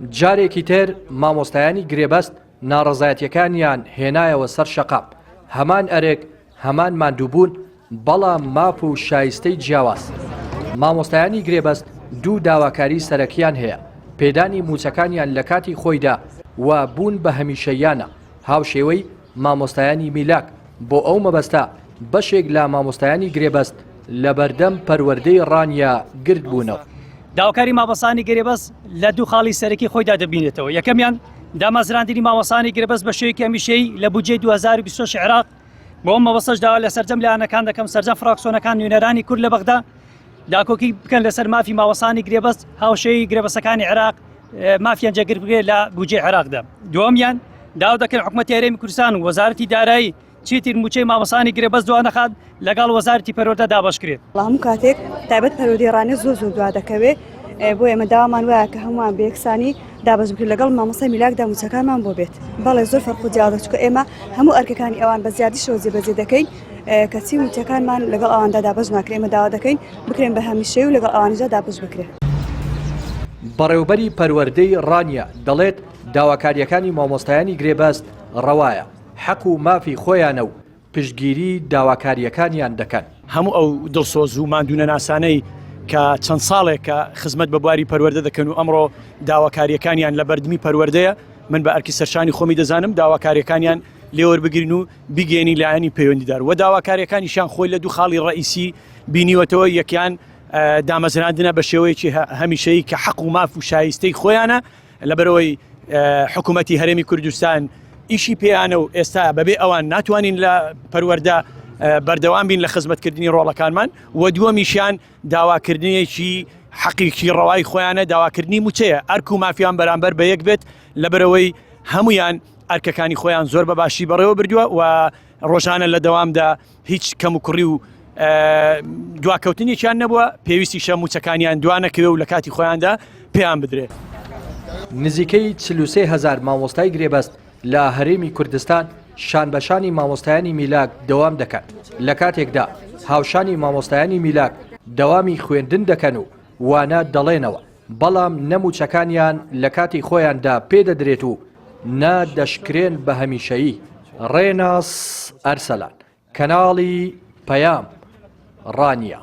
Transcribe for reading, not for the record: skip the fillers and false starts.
جارێکی تر مامۆستایانی گرێبەست ناڕەزایەتیەکانیان هێنایەوە سەر شەقام، هەمان ئەرێک هەمان ماندووبوون، بەڵام ماپ و شایستەی جیاواز. مامۆستایانی گرێبەست دوو داواکاری سەرەکیان هەیە، پێدانی موچەکانیان لە کاتی خۆیدا و بوون بە هەمیشەیانە، هاوشێوەی مامۆستایانی میلاک بۆ ئەو مەبەستە بەشێک لە مامۆستایانی گرێبەست لە بەردەم پەروەردەی ڕانیا گرت بوونەوە. داواکاری مامۆستایانی گرێبەست لە دوو خاڵی سەرەکی خۆیدا دەبینێتەوە. یەکەمیان دامەزراندنی مامۆستایانی گرێبەست بە شێوەیەکی هەمیشەیی لە بودجەی 2026 عێراق بۆ ئەم مەبەستەش داوا لە سەرجەم لایەنەکان دەکەم، سەرجەم فراکسیۆنەکان نوێنەرانی کورد لە بەغدا داکۆکی بکەن لەسەر مافی مامۆستایانی گرێبەست، هاوشێوەی گرێبەستەکانی عێراق مافیان جێگر بکرێت لە بودجەی عێراقدا. دووەمیان داوا دەکەن حکوومەتی هەرێمی کوردستان و وەزارەتی دارایی چیتر موچەی مامۆستایانی گرێبەست دوا نەخات لەگەڵ وەزارەتی پەروەردە دابەشکرێت. هەموو کاتێک تایبەت پەروەردەی ڕانە زۆر دووا دەکەوێت، بۆ ئێمە داوامان وایە کە هەمووان بەیەکسانی دابەش بکرێت لەگەڵ مامۆستای میلاکدا موچەکانمان بۆ بێت. بەڵێ زۆر فەرق و جیاوازە، چونکە ئێمە هەموو ئەرکەکانی ئەوان بە زیادیشەوە جێبەجێ دەکەین کەچی موچەکانمان لەگەڵ ئەواندا دابەش ناکرێت. ئێمە داوا دەکەین بکرێن بە هەمیشەیی و لەگەڵ ئەوانیجا دابەش بکرێت. بەڕێوەبەری پەروەردەی ڕانیا دەڵێت داواکاریەکانی مامۆستایانی گرێبەست ڕەوایە، حەق و مافی خۆیانە و پشتگیری داواکاریەکانیان دەکەن. هەموو ئەو دڵسۆز و ماندوونە ناسانەی کە چەند ساڵێکە خزمەت بە بواری پەروەردە دەکەن و ئەمڕۆ داواکاریەکانیان لە بەردەمی پەروەردەیە، من بە ئەرکی سەرشانی خۆمی دەزانم داواکاریەکانیان لێوەربگرین و بیگەێنی لایەنی پەیوەندیدار و داواکاریەکانیشان خۆی لە دوو خاڵی ڕئیسی بینیوەتەوە. یەکیان دامەزراندنە بە شێوەیەکی هەمیشەیی کە حەق و ماف و شایستەی خۆیانە لەبەرەوەی حکوومەتی هەرێمی کوردستان ئیشی پێیانە و ئێستا بەبێ ئەوان ناتوانین لە پەروەردە بەردەوام بین لە خزمەتکردنی ڕۆڵەکانمان. و دووەمیشیان داواکردنیەکی حەقیقی ڕەوای خۆیانە، داواکردنی موچەیە ئەرک و مافیان بەرامبەر بە یەک بێت، لەبەرەوەی هەمویان ئەرکەکانی خۆیان زۆر بە باشی بەڕێوە بردووە و ڕۆژانە لە دەوامدا هیچ کەم و کوڕی و دواکەوتنیان نەبووە، پێویستیشە موچەکانیان دوانەکەوێ و لە کاتی خۆیاندا پێیان بدرێت. نزیکەی 43,000 مامۆستای گرێبەست لە هەرێمی کوردستان شان بەشانی مامۆستایانی میلاک دەوام دەکەن، لە کاتێکدا هاوشانی مامۆستایانی میلاک دەوامی خوێندن دەکەن و وانە دەڵێنەوە، بەڵام نەموچەکانیان لە کاتی خۆیاندا پێدەدرێت و نادەشکرێن بە هەمیشەیی. ڕێناس ئەرسەلان، کەناڵی پەیام ڕانیا.